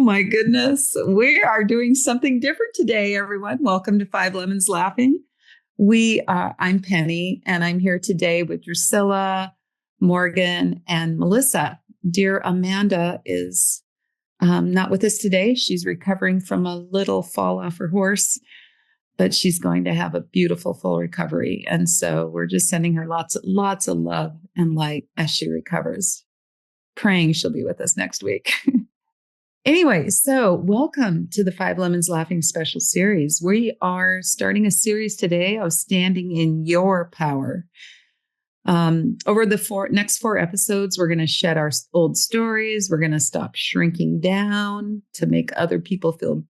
my goodness. We are doing something different today, everyone. Welcome to Five Lemons Laughing. I'm Penny, and I'm here today with Drusilla, Morgan, and Melissa. Dear Amanda is not with us today. She's recovering from a little fall off her horse, but she's going to have a beautiful full recovery. And so we're just sending her lots of love and light as she recovers, praying she'll be with us next week. Anyway, so welcome to the Five Lemons Laughing special series. We are starting a series today of Standing in Your Power. Over the next four episodes, we're going to shed our old stories. We're going to stop shrinking down to make other people feel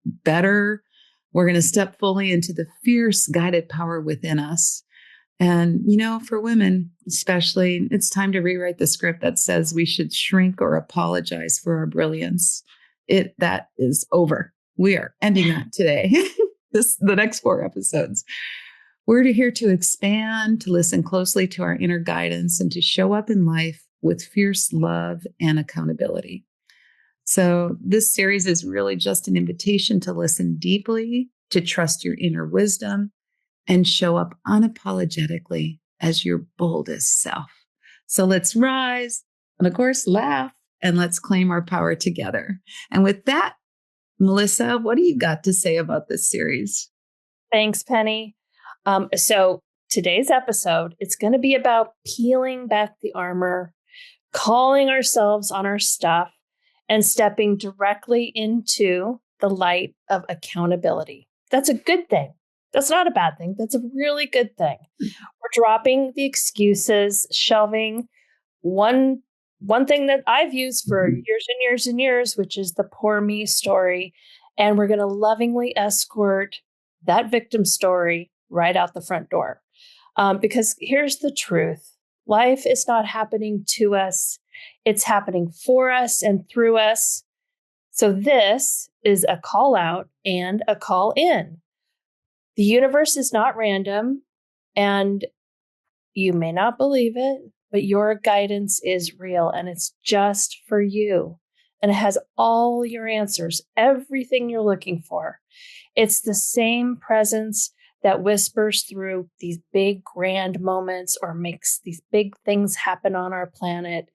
better. We're going to step fully into the fierce guided power within us. And, for women especially, it's time to rewrite the script that says we should shrink or apologize for our brilliance. That is over. We are ending that today. The next four episodes. We're here to expand, to listen closely to our inner guidance, and to show up in life with fierce love and accountability. So this series is really just an invitation to listen deeply, to trust your inner wisdom, and show up unapologetically as your boldest self. So let's rise and, of course, laugh, and let's claim our power together. And with that, Melissa, what do you got to say about this series? Thanks, Penny. So today's episode, it's going to be about peeling back the armor, calling ourselves on our stuff, and stepping directly into the light of accountability. That's a good thing. That's not a bad thing. That's a really good thing. We're dropping the excuses, shelving one thing that I've used for years and years and years, which is the poor me story. And we're going to lovingly escort that victim story right out the front door. Because here's the truth. Life is not happening to us. It's happening for us and through us. So this is a call out and a call in. The universe is not random, and you may not believe it, but your guidance is real, and it's just for you. And it has all your answers, everything you're looking for. It's the same presence that whispers through these big, grand moments or makes these big things happen on our planet.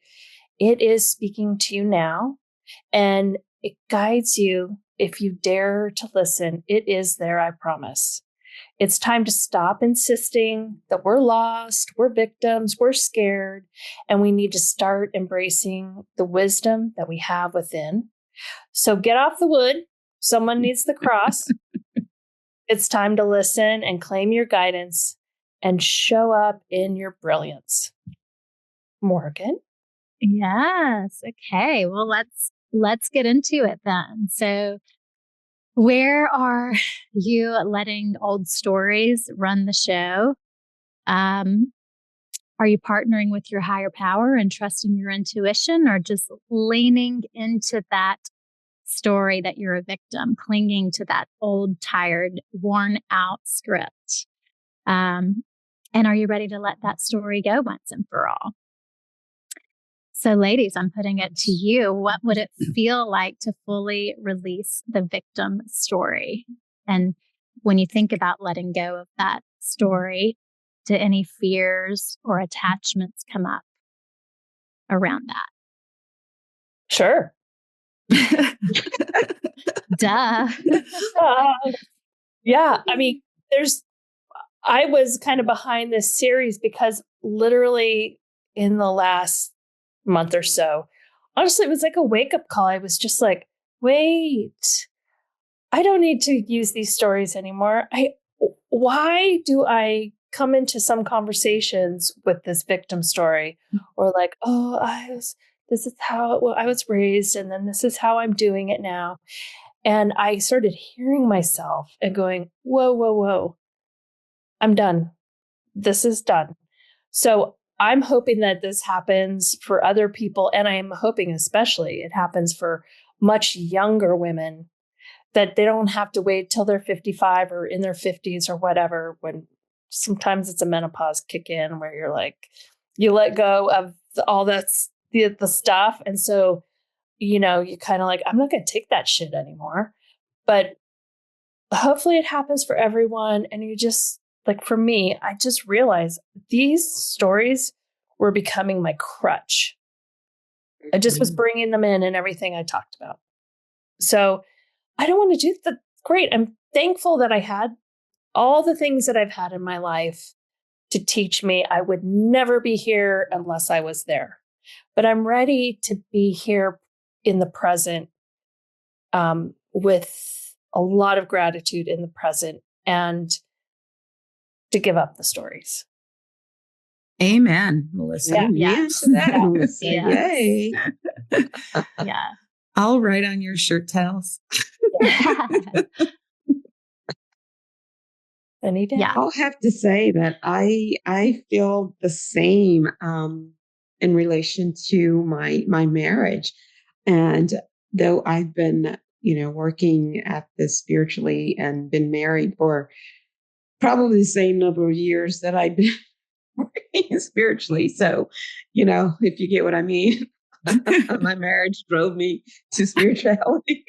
It is speaking to you now, and it guides you if you dare to listen. It is there, I promise. It's time to stop insisting that we're lost, we're victims, we're scared, and we need to start embracing the wisdom that we have within. So get off the wood. Someone needs the cross. It's time to listen and claim your guidance and show up in your brilliance. Morgan? Yes. Okay. Well, let's get into it then. So where are you letting old stories run the show? Are you partnering with your higher power and trusting your intuition, or just leaning into that story that you're a victim, clinging to that old, tired, worn out script? And are you ready to let that story go once and for all? So ladies, I'm putting it to you. What would it feel like to fully release the victim story? And when you think about letting go of that story, do any fears or attachments come up around that? Sure. Duh. Yeah. I mean, I was kind of behind this series because literally in the last month or so, honestly, it was like a wake-up call. I was just like, wait, I don't need to use these stories anymore. Why do I come into some conversations with this victim story, or like, oh, this is how I was raised, and then this is how I'm doing it now. And I started hearing myself and going, whoa, whoa, whoa, I'm done. This is done. So I'm hoping that this happens for other people. And I am hoping especially it happens for much younger women, that they don't have to wait till they're 55 or in their 50s or whatever, when sometimes it's a menopause kick in where you're like, you let go of all that's the stuff. And so you kind of like, I'm not going to take that shit anymore. But hopefully it happens for everyone. And you just, like, for me, I just realized these stories were becoming my crutch. I just was bringing them in and everything I talked about. So I don't want to do that. Great. I'm thankful that I had all the things that I've had in my life to teach me. I would never be here unless I was there. But I'm ready to be here in the present, with a lot of gratitude in the present, and to give up the stories. Amen, Melissa. Yeah. Yes to that, Melissa. Yes. Yay. Yeah. I'll write on your shirt tails. Any day. Yeah. I'll have to say that I feel the same in relation to my marriage. And though I've been, working at this spiritually and been married for probably the same number of years that I've been working spiritually. So, if you get what I mean, my marriage drove me to spirituality.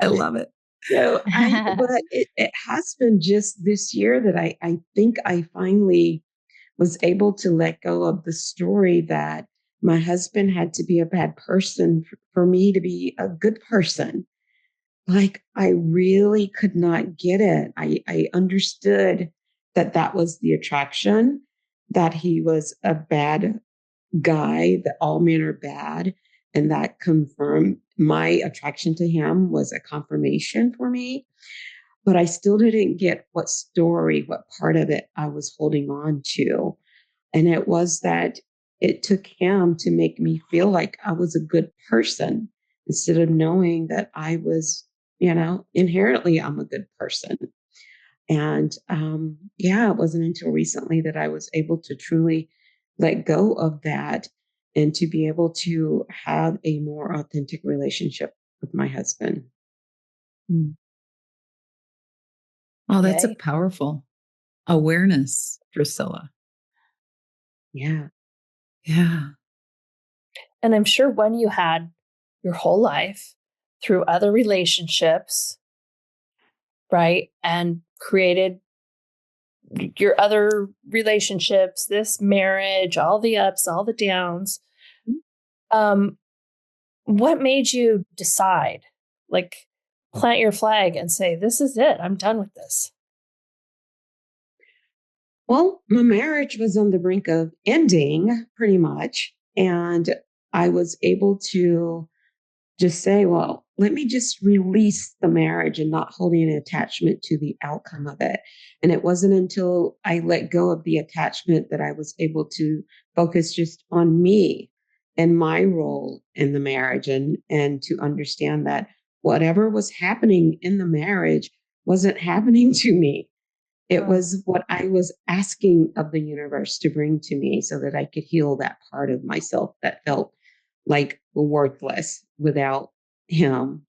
I love it. So but it has been just this year that I think I finally was able to let go of the story that my husband had to be a bad person for me to be a good person. Like, I really could not get it. I understood that was the attraction, that he was a bad guy, that all men are bad. And that confirmed my attraction to him was a confirmation for me. But I still didn't get what part of it I was holding on to. And it was that it took him to make me feel like I was a good person instead of knowing that I was, inherently I'm a good person. And it wasn't until recently that I was able to truly let go of that and to be able to have a more authentic relationship with my husband. Oh, that's Yay. a powerful awareness, Drusilla. Yeah. Yeah. And I'm sure when you had your whole life through other relationships, right, and created your other relationships, this marriage, all the ups, all the downs, what made you decide, like, plant your flag and say, this is it, I'm done with this? Well, my marriage was on the brink of ending pretty much. And I was able to just say, well, let me just release the marriage and not holding an attachment to the outcome of it. And it wasn't until I let go of the attachment that I was able to focus just on me and my role in the marriage, and to understand that whatever was happening in the marriage wasn't happening to me. It was what I was asking of the universe to bring to me so that I could heal that part of myself that felt like worthless without him,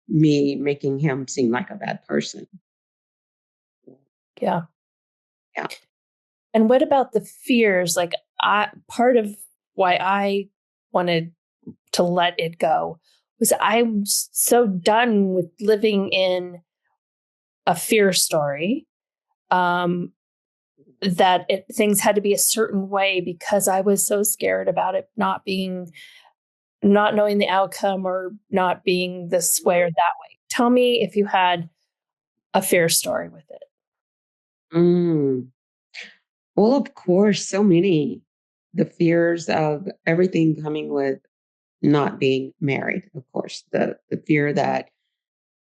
me making him seem like a bad person. Yeah. Yeah. And what about the fears? Like, part of why I wanted to let it go was I'm so done with living in a fear story, that things had to be a certain way because I was so scared about it not knowing the outcome or not being this way or that way. Tell me if you had a fear story with it. Well, of course, so many. The fears of everything coming with not being married, of course, the fear that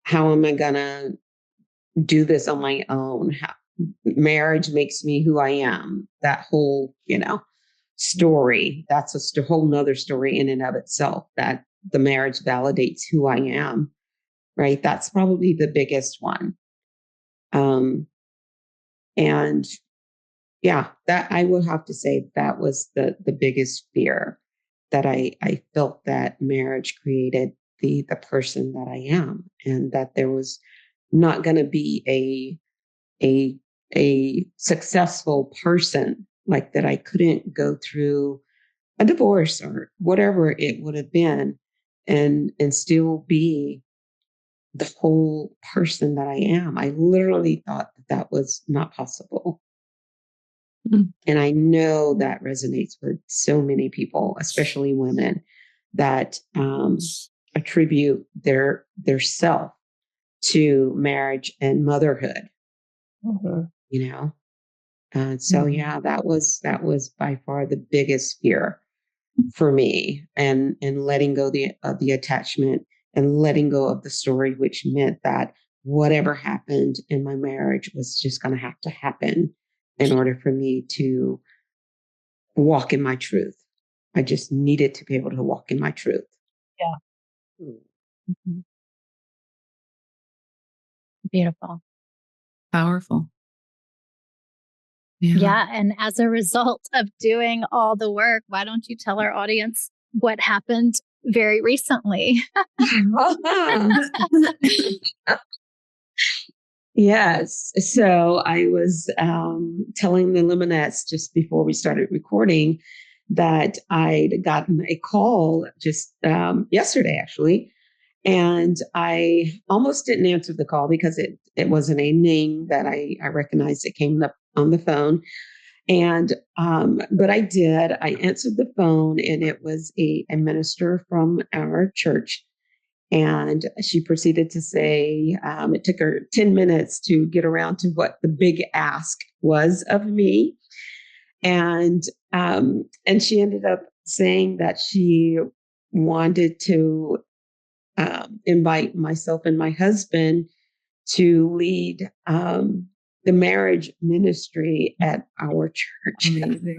how am I going to do this on my own? Marriage makes me who I am. That whole, story, that's a whole nother story in and of itself, that the marriage validates who I am, right? That's probably the biggest one. And yeah, that I would have to say that was the biggest fear, that I felt that marriage created the person that I am, and that there was not going to be a successful person, like that I couldn't go through a divorce or whatever it would have been, and still be the whole person that I am. I literally thought that that was not possible. Mm. And I know that resonates with so many people, especially women, that attribute their self to marriage and motherhood. Mm-hmm. You know, so yeah, that was by far the biggest fear for me, and letting go of the attachment and letting go of the story, which meant that whatever happened in my marriage was just going to have to happen in order for me to walk in my truth. I just needed to be able to walk in my truth. Yeah. Mhm. Beautiful. Powerful. Yeah. Yeah. And as a result of doing all the work, why don't you tell our audience what happened very recently? Yes. So I was telling the Lemonettes just before we started recording that I'd gotten a call just yesterday, actually. And I almost didn't answer the call because it wasn't a name that I recognized. It came up on the phone. And but I did. I answered the phone, and it was a minister from our church. And she proceeded to say, it took her 10 minutes to get around to what the big ask was of me. And she ended up saying that she wanted to invite myself and my husband to lead the marriage ministry at our church. Amazing.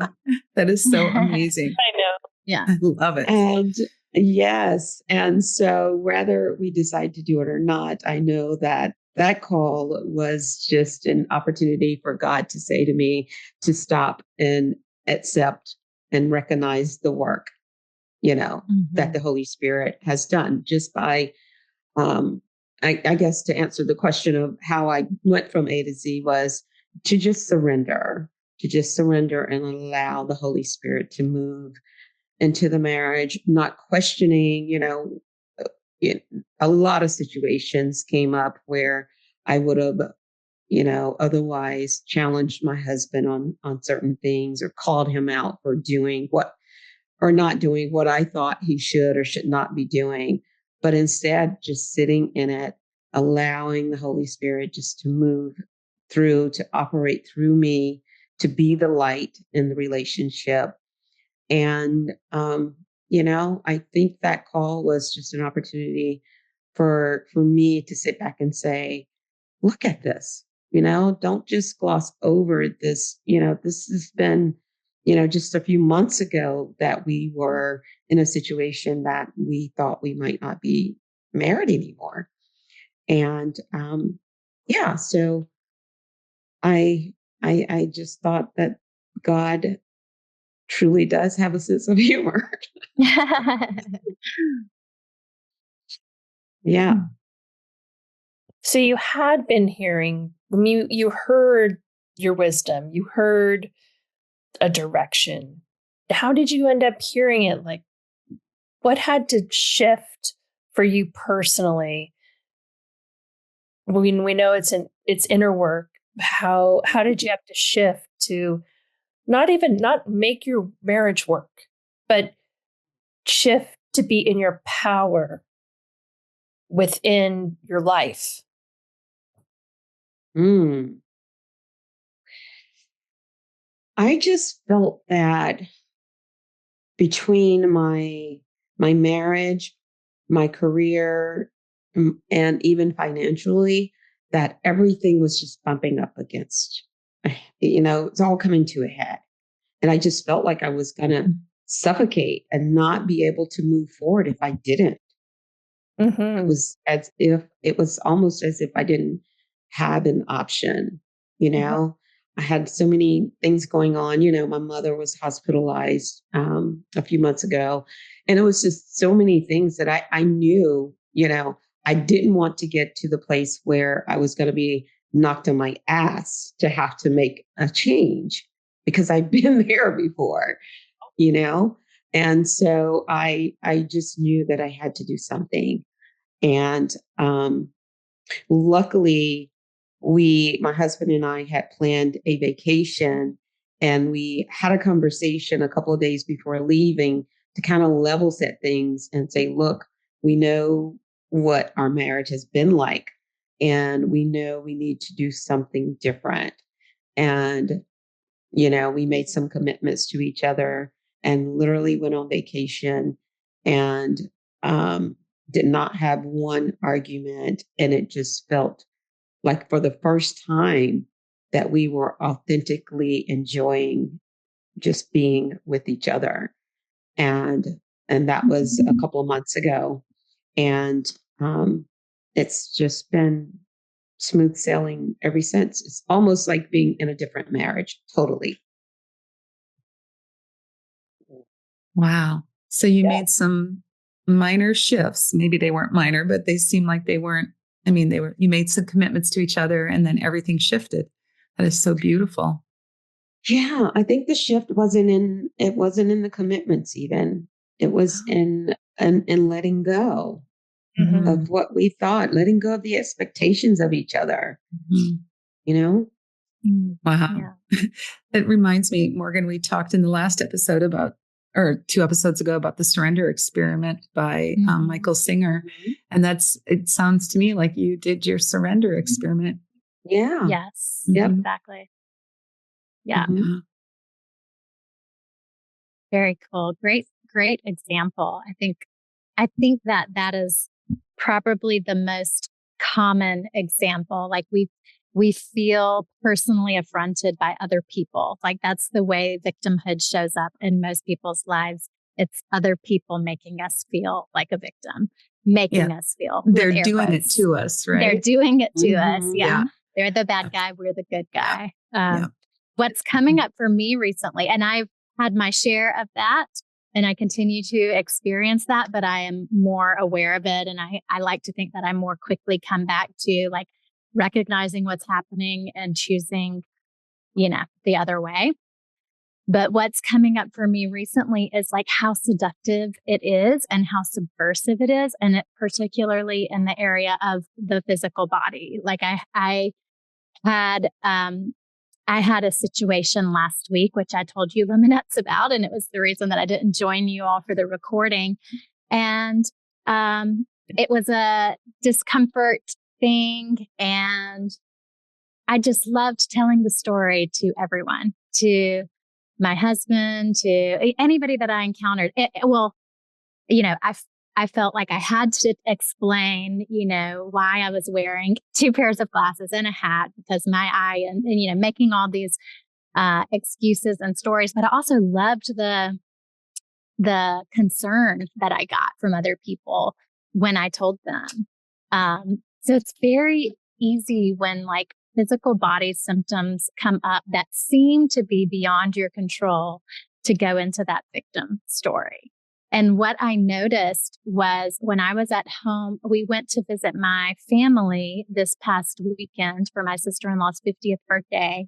That is so amazing. I know. Yeah. I love it. And yes. And so whether we decide to do it or not, I know that that call was just an opportunity for God to say to me to stop and accept and recognize the work, that the Holy Spirit has done just by, I guess to answer the question of how I went from A to Z was to just surrender and allow the Holy Spirit to move into the marriage, not questioning, a lot of situations came up where I would have, otherwise challenged my husband on certain things or called him out for doing what or not doing what I thought he should or should not be doing. But instead, just sitting in it, allowing the Holy Spirit just to move through, to operate through me, to be the light in the relationship. And, I think that call was just an opportunity for me to sit back and say, look at this, don't just gloss over this. This has been, just a few months ago that we were in a situation that we thought we might not be married anymore. And, so I just thought that God truly does have a sense of humor. Yeah. So you had been hearing, you heard your wisdom, you heard a direction. How did you end up hearing it? Like, what had to shift for you personally? When we know it's inner work, how did you have to shift to not make your marriage work, but shift to be in your power within your life? I just felt that between my marriage, my career, and even financially, that everything was just bumping up against, it's all coming to a head. And I just felt like I was going to suffocate and not be able to move forward if I didn't. It was almost as if I didn't have an option, I had so many things going on. My mother was hospitalized a few months ago, and it was just so many things that I knew, I didn't want to get to the place where I was going to be knocked on my ass to have to make a change because I've been there before, And so I just knew that I had to do something. And luckily, my husband and I had planned a vacation, and we had a conversation a couple of days before leaving to kind of level set things and say, look, we know what our marriage has been like, and we know we need to do something different. And, we made some commitments to each other and literally went on vacation and um, did not have one argument. And it just felt like for the first time that we were authentically enjoying just being with each other. And that was a couple of months ago. And it's just been smooth sailing ever since. It's almost like being in a different marriage. Totally. Wow. So you Yeah. made some minor shifts. Maybe they weren't minor, but they seemed like they weren't. I mean, you made some commitments to each other and then everything shifted. That is so beautiful. Yeah, I think the shift wasn't in the commitments even. It was in letting go Mhm. of what we thought, letting go of the expectations of each other. Mhm. You know? Wow. Yeah. It reminds me, Morgan, we talked in the last episode or 2 episodes ago about the surrender experiment by Michael Singer. And it sounds to me like you did your surrender experiment. Yeah. Yes. Yep. Exactly. Yeah. Mhm. Very cool. Great example. I think that is probably the most common example. Like we feel personally affronted by other people. Like that's the way victimhood shows up in most people's lives. It's other people making us feel like a victim, making us feel. They're doing it to us, right? They're doing it to us. Mhm. Yeah. They're the bad guy. We're the good guy. Yeah. What's coming up for me recently, and I've had my share of that and I continue to experience that, but I am more aware of it. And I like to think that I more quickly come back to like recognizing what's happening and choosing, the other way. But what's coming up for me recently is like how seductive it is and how subversive it is. And it particularly in the area of the physical body. Like I had, I had a situation last week, which I told you Lemonettes about, and it was the reason that I didn't join you all for the recording. And it was a discomfort thing. And I just loved telling the story to everyone, to my husband, to anybody that I encountered. I felt like I had to explain, why I was wearing 2 pairs of glasses and a hat because my eye and making all these excuses and stories. But I also loved the concern that I got from other people when I told them. So it's very easy when like physical body symptoms come up that seem to be beyond your control to go into that victim story. And what I noticed was when I was at home, we went to visit my family this past weekend for my sister-in-law's 50th birthday.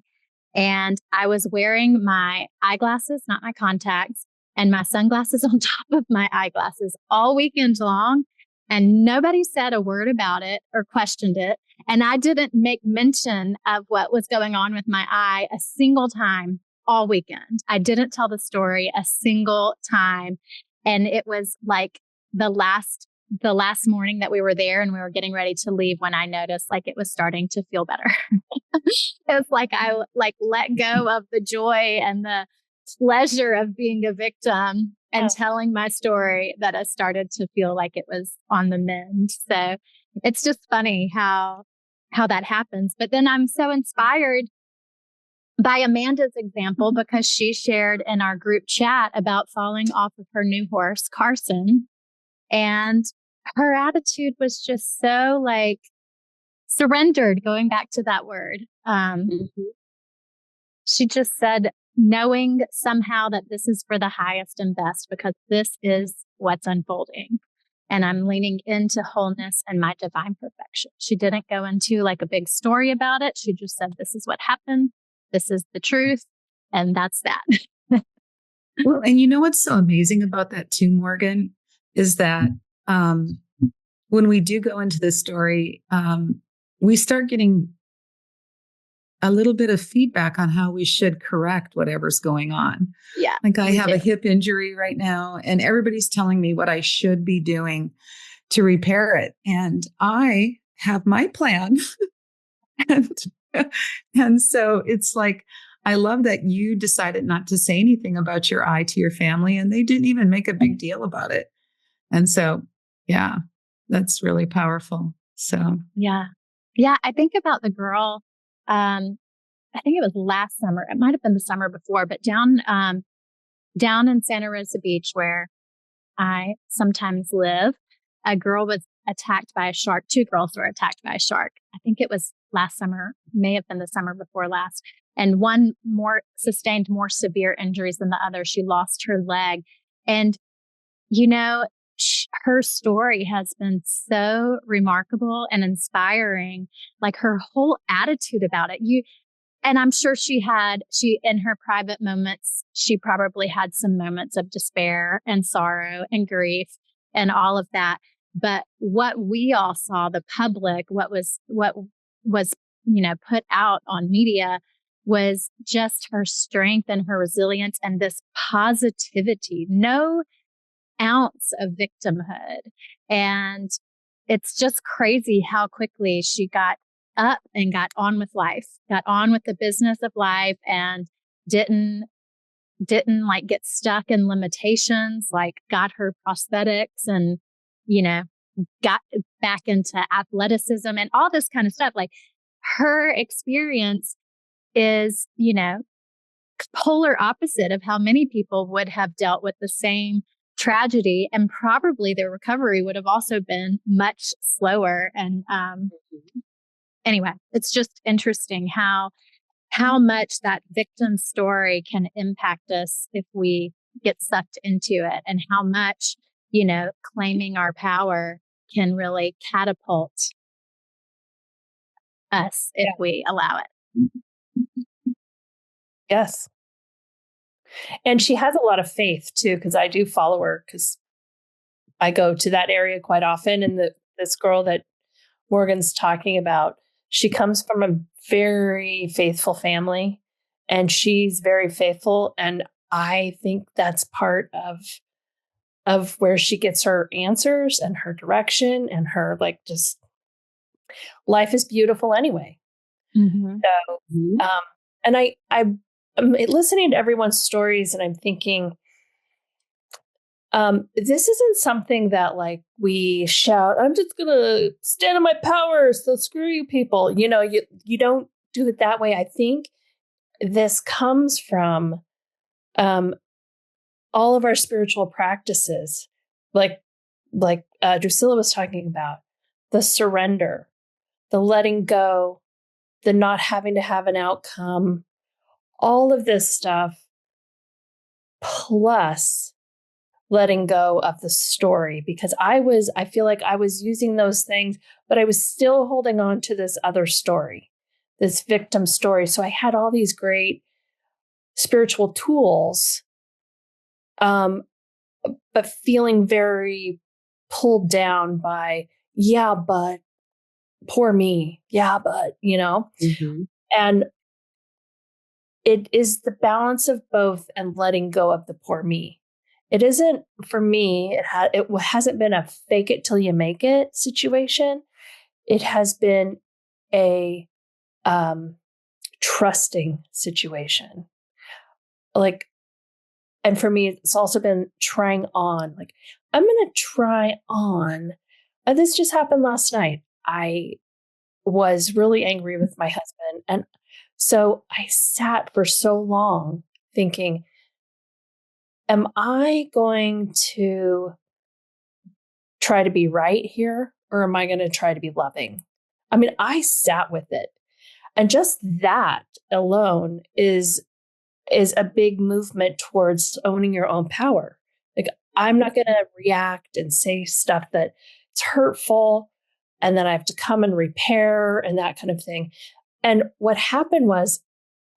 And I was wearing my eyeglasses, not my contacts, and my sunglasses on top of my eyeglasses all weekend long. And nobody said a word about it or questioned it. And I didn't make mention of what was going on with my eye a single time all weekend. I didn't tell the story a single time. And it was like the last morning that we were there and we were getting ready to leave when I noticed like it was starting to feel better. It was like I like let go of the joy and the pleasure of being a victim and telling my story that I started to feel like it was on the mend. So it's just funny how that happens. But then I'm so inspired by Amanda's example because she shared in our group chat about falling off of her new horse, Carson. And her attitude was just so like surrendered, going back to that word. She just said, knowing somehow that this is for the highest and best because this is what's unfolding. And I'm leaning into wholeness and my divine perfection. She didn't go into like a big story about it. She just said, this is what happened. This is the truth. And that's that. Well, and you know what's so amazing about that too, Morgan, is that um, when we do go into this story, we start getting a little bit of feedback on how we should correct whatever's going on. Yeah. Like I have do. a hip injury right now, and everybody's telling me what I should be doing to repair it. And I have my plan. and, and so it's like, I love that you decided not to say anything about your eye to your family, and they didn't even make a big deal about it. And so, yeah, that's really powerful. So, Yeah. Yeah. I think about the girl, I think it was last summer. It might have been the summer before, but down in Santa Rosa Beach, where I sometimes live, a girl was attacked by a shark. Two girls were attacked by a shark. I think it was last summer, may have been the summer before last. And one sustained more severe injuries than the other. She lost her leg. And, you know, her story has been so remarkable and inspiring. Like her whole attitude about it. And I'm sure she in her private moments, she probably had some moments of despair and sorrow and grief and all of that. But what we all saw, the public, what was, put out on media was just her strength and her resilience and this positivity, no ounce of victimhood. And it's just crazy how quickly she got up and got on with life, got on with the business of life, and didn't like get stuck in limitations, like got her prosthetics and, got back into athleticism and all this kind of stuff. Like her experience is, polar opposite of how many people would have dealt with the same tragedy, and probably their recovery would have also been much slower. And anyway, it's just interesting how much that victim story can impact us if we get sucked into it, and how much, claiming our power can really catapult us if we allow it. Yes. And she has a lot of faith too, because I do follow her because I go to that area quite often. And this girl that Morgan's talking about, she comes from a very faithful family, and she's very faithful. And I think that's part of where she gets her answers and her direction and her just life is beautiful anyway. Mm-hmm. So, and I'm listening to everyone's stories, and I'm thinking, this isn't something that we shout, I'm just going to stand in my power, so screw you people. You don't do it that way. I think this comes from all of our spiritual practices, like Drusilla was talking about, the surrender, the letting go, the not having to have an outcome, all of this stuff, plus letting go of the story, because I feel like I was using those things, but I was still holding on to this other story, this victim story. So I had all these great spiritual tools, but feeling very pulled down by, yeah, but poor me. Yeah, but, and it is the balance of both and letting go of the poor me. It isn't, for me, it hasn't been a fake it till you make it situation. It has been a trusting situation. And for me, it's also been trying on. I'm going to try on. And this just happened last night. I was really angry with my husband. And so I sat for so long thinking, am I going to try to be right here, or am I going to try to be loving? I mean, I sat with it. And just that alone is a big movement towards owning your own power. I'm not going to react and say stuff that's hurtful, and then I have to come and repair and that kind of thing. And what happened was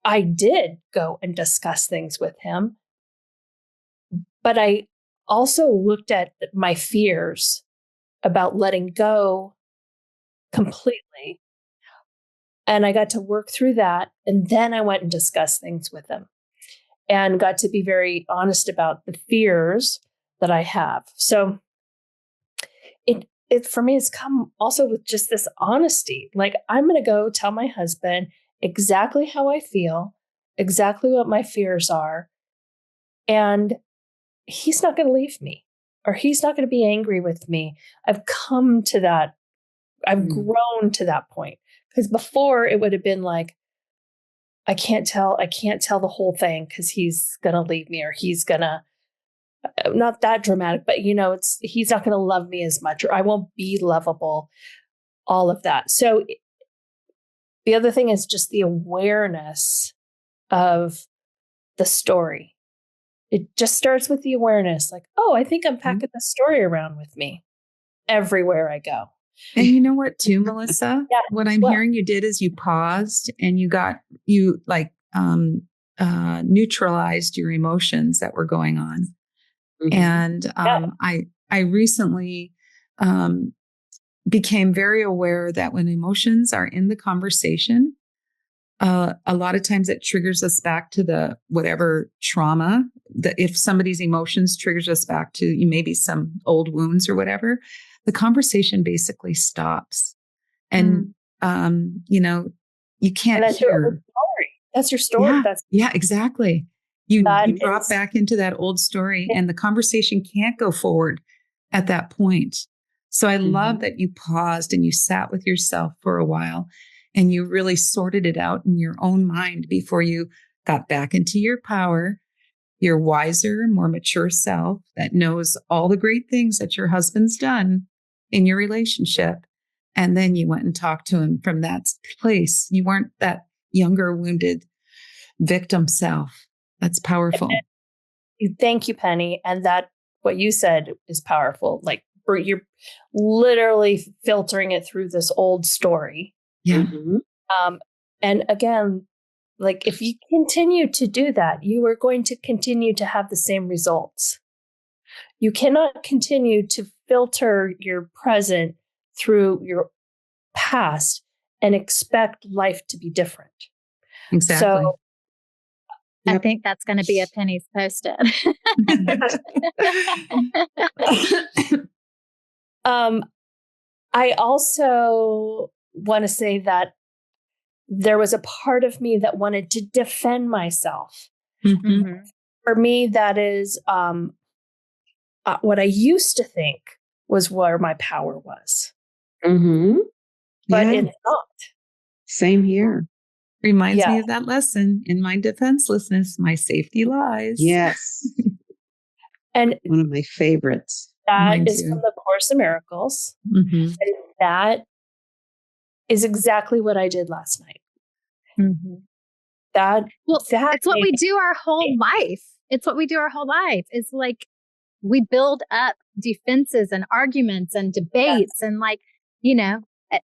I did go and discuss things with him, But I also looked at my fears about letting go completely. And I got to work through that. And then I went and discussed things with him and got to be very honest about the fears that I have. So it for me, it's come also with just this honesty. Like, I'm going to go tell my husband exactly how I feel, exactly what my fears are. And he's not going to leave me, or he's not going to be angry with me. I've come to that. I've grown to that point, because before it would have been like, I can't tell the whole thing because he's going to leave me, or he's going to, not that dramatic, but he's not going to love me as much, or I won't be lovable, all of that. So the other thing is just the awareness of the story. It just starts with the awareness, like, oh, I think I'm packing the story around with me everywhere I go. And you know what, too, Melissa? Yeah. What I'm hearing you did is you paused and you neutralized your emotions that were going on. And I recently became very aware that when emotions are in the conversation, a lot of times it triggers us back to the whatever trauma, that if somebody's emotions triggers us back to maybe some old wounds or whatever, the conversation basically stops. And, you can't that's hear. your story. That's your story. Yeah, exactly. You drop is back into that old story and the conversation can't go forward at that point. So I love that you paused and you sat with yourself for a while and you really sorted it out in your own mind before you got back into your power, your wiser, more mature self that knows all the great things that your husband's done in your relationship. And then you went and talked to him from that place. You weren't that younger, wounded victim self. That's powerful. Thank you, Penny. And that what you said is powerful. Like, you're literally filtering it through this old story. Yeah. And again, like, if you continue to do that, you are going to continue to have the same results. You cannot continue to filter your present through your past and expect life to be different. Exactly. So I think that's going to be a Penny's Post-it. I also want to say that there was a part of me that wanted to defend myself. For me, that is what I used to think was where my power was. But it's not. Same here. Reminds me of that lesson. In my defenselessness, my safety lies. Yes. And one of my favorites. That is from the Course in Miracles. And that is exactly what I did last night. It's what we do our whole life. It's what we do our whole life. It's like we build up defenses and arguments and debates, and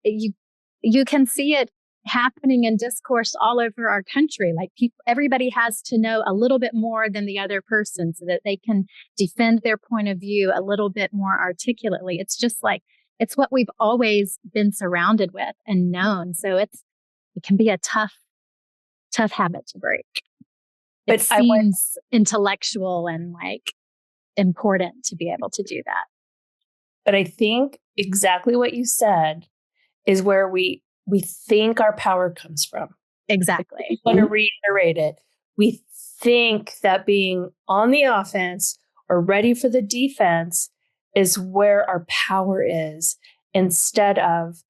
you can see it happening in discourse all over our country. Like, everybody has to know a little bit more than the other person so that they can defend their point of view a little bit more articulately. It's just like, it's what we've always been surrounded with and known. So it can be a tough habit to break. It seems intellectual and like important to be able to do that. But I think exactly what you said is where we think our power comes from. Exactly. I want to reiterate it. We think that being on the offense or ready for the defense is where our power is, instead of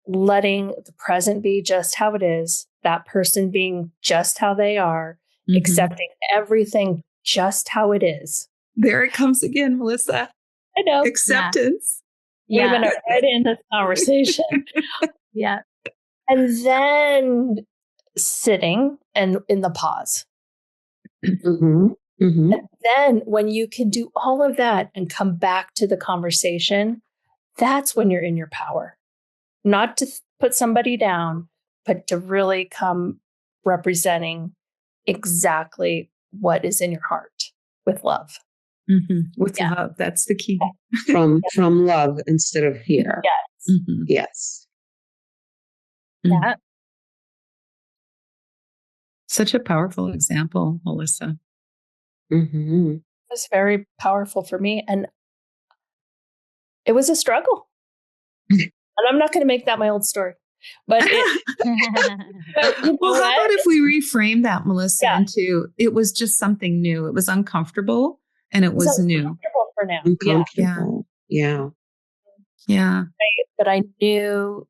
letting the present be just how it is, that person being just how they are, accepting everything just how it is. There it comes again, Melissa. I know. Acceptance. Yeah. We've been right in this conversation. Yeah. And then sitting and in the pause. And then when you can do all of that and come back to the conversation, that's when you're in your power. Not to put somebody down, but to really come representing exactly what is in your heart with love. With Yeah. love. That's the key. From love instead of fear. Yes. Yes. Yeah. Such a powerful example, Melissa. It was very powerful for me. And it was a struggle. And I'm not going to make that my old story. But you know Well, how what? about if we reframe that, Melissa, Yeah. into it was just something new. It was uncomfortable and it was So new. uncomfortable for now. Uncomfortable. Yeah. Yeah. But I knew,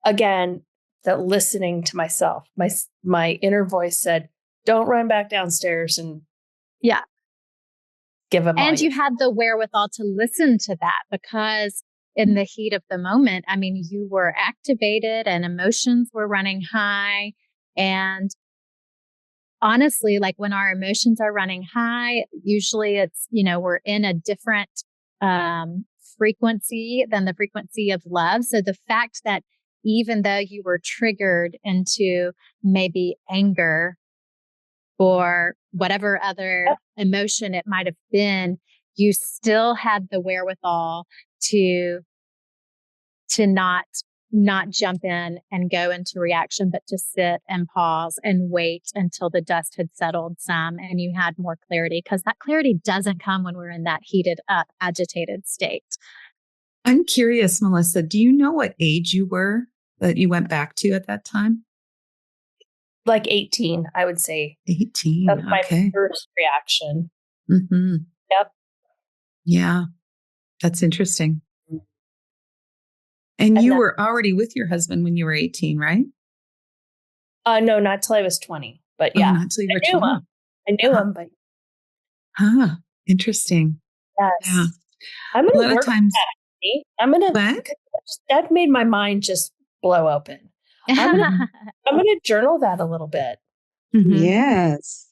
again, that listening to myself, my inner voice said, don't run back downstairs and give them all And you had the wherewithal to listen to that, because in the heat of the moment, I mean, you were activated and emotions were running high. And honestly, like when our emotions are running high, usually it's, we're in a different frequency than the frequency of love. So the fact that even though you were triggered into maybe anger or whatever other emotion it might have been, you still had the wherewithal to not jump in and go into reaction, but to sit and pause and wait until the dust had settled some and you had more clarity, because that clarity doesn't come when we're in that heated up, agitated state. I'm curious, Melissa, do you know what age you were that you went back to at that time? Like 18, I would say. 18. That's my Okay. first reaction. Mm-hmm. Yep. Yeah. That's interesting. And you were already with your husband when you were 18, right? No, not till I was 20. But yeah, not till you were 20. I knew him, but interesting. yes. Yeah. I'm going to lot of work times. that. I'm going to. That made my mind just blow open. I'm going to journal that a little bit. Yes.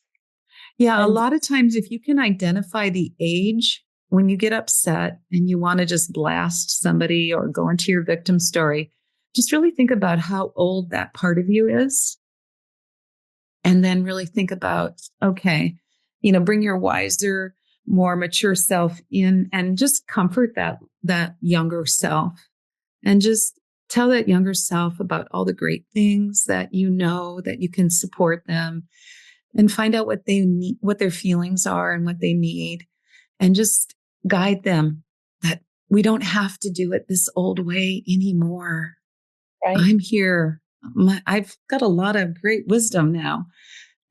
Yeah. A lot of times, if you can identify the age when you get upset and you want to just blast somebody or go into your victim story, just really think about how old that part of you is. And then really think about, okay, bring your wiser, more mature self in and just comfort that younger self and just tell that younger self about all the great things that that you can support them and find out what they need, what their feelings are and what they need, and just guide them that we don't have to do it this old way anymore. Right. I'm here. I've got a lot of great wisdom now,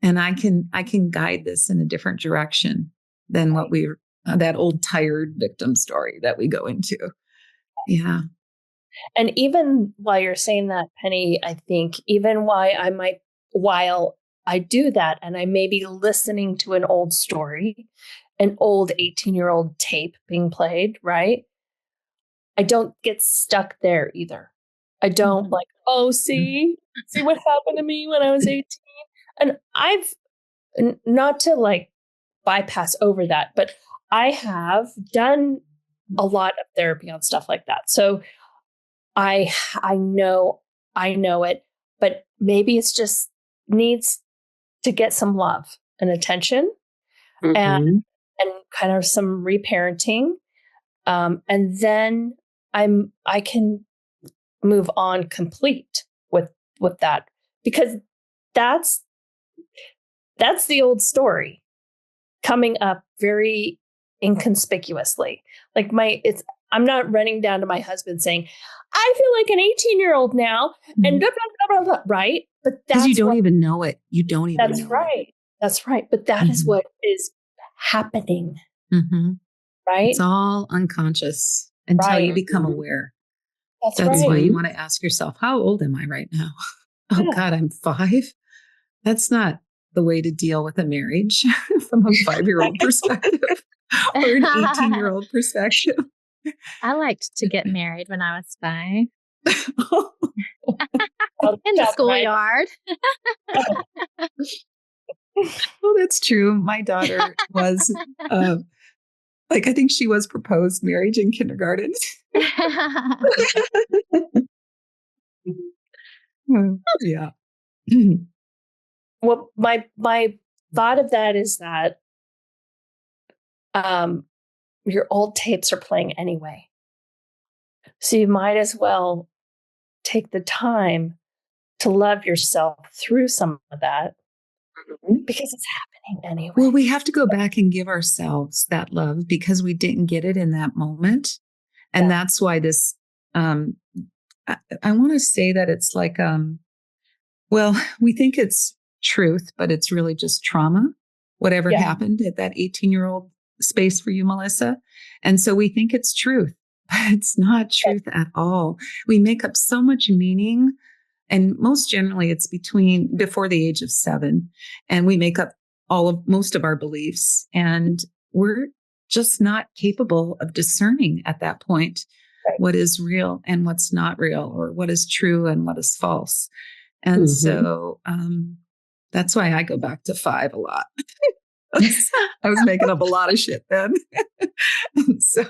and I can guide this in a different direction than what that old tired victim story that we go into. Yeah. And even while you're saying that, Penny, I think even while I do that and I may be listening to an old story, an old 18-year-old tape being played, right? I don't get stuck there either. I don't see what happened to me when I was 18. And I've not to bypass over that, but I have done a lot of therapy on stuff like that. So I know it, but maybe it's just needs to get some love and attention and kind of some reparenting. And then I can move on complete with that, because that's the old story coming up very inconspicuously. I'm not running down to my husband saying, I feel like an 18-year-old now, and blah, blah, blah, blah, blah, right? But that's you don't even know it. You don't even know it. That's right. But that is what is happening. Right? It's all unconscious until you become aware. That's why you want to ask yourself, how old am I right now? Oh God, I'm 5. That's not the way to deal with a marriage from a 5-year-old perspective or an 18-year-old perspective. I liked to get married when I was 5. In the schoolyard. Well, that's true. My daughter was I think she was proposed marriage in kindergarten. Yeah. Well, my thought of that is that your old tapes are playing anyway. So you might as well take the time to love yourself through some of that because it's happening anyway. Well, we have to go back and give ourselves that love because we didn't get it in that moment. And that's why this, I want to say that it's like, well, we think it's truth, but it's really just trauma, whatever happened at that 18-year-old space for you, Melissa. And so we think it's truth, but it's not truth at all. We make up so much meaning. And most generally it's before the age of 7. And we make up most of our beliefs. And we're just not capable of discerning at that point what is real and what's not real, or what is true and what is false. And so that's why I go back to 5 a lot. I was making up a lot of shit then. So,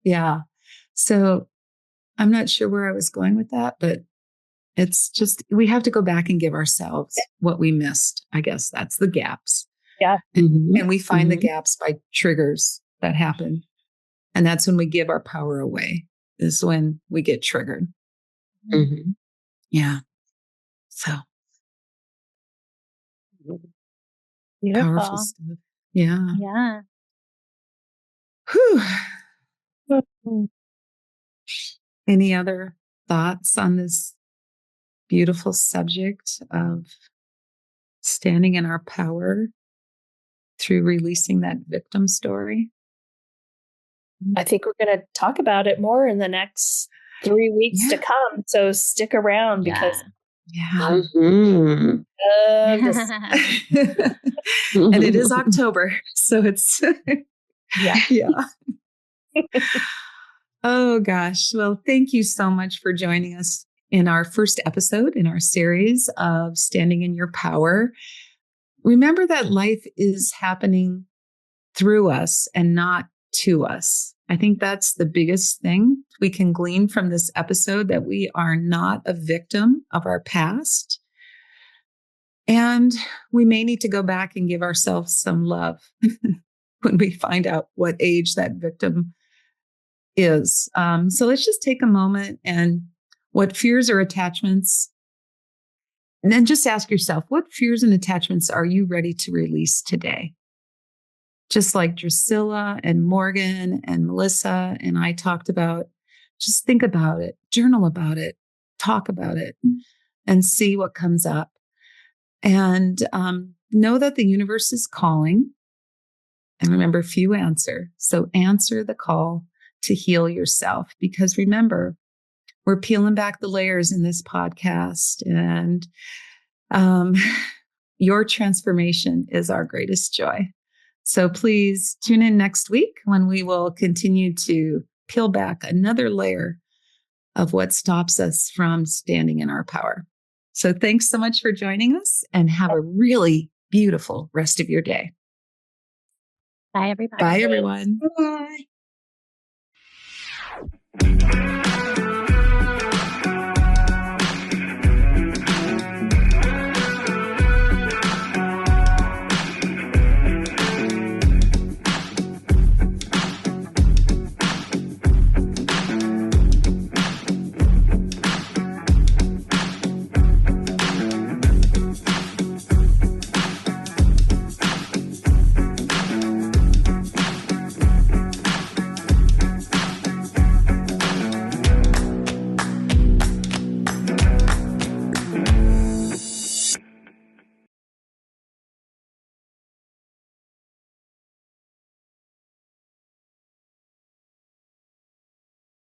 yeah. So I'm not sure where I was going with that, but it's just, we have to go back and give ourselves what we missed. I guess that's the gaps. Yeah. And we find the gaps by triggers that happen. And that's when we give our power away, is when we get triggered. Yeah. So Beautiful. Powerful stuff. Yeah. Yeah. Whew. Any other thoughts on this beautiful subject of standing in our power through releasing that victim story? I think we're going to talk about it more in the next 3 weeks to come. So stick around because and it is October, so it's yeah. Oh gosh. Well, thank you so much for joining us in our first episode in our series of Standing in Your Power. Remember that life is happening through us and not to us. I think that's the biggest thing we can glean from this episode, that we are not a victim of our past. And we may need to go back and give ourselves some love when we find out what age that victim is. So let's just take a moment, and what fears or attachments, and then just ask yourself, what fears and attachments are you ready to release today? Just like Drusilla and Morgan and Melissa and I talked about, just think about it, journal about it, talk about it, and see what comes up. And know that the universe is calling. And remember, few answer. So answer the call to heal yourself. Because remember, we're peeling back the layers in this podcast. And your transformation is our greatest joy. So please tune in next week when we will continue to peel back another layer of what stops us from standing in our power. So thanks so much for joining us, and have a really beautiful rest of your day. Bye, everybody. Bye, everyone. Bye.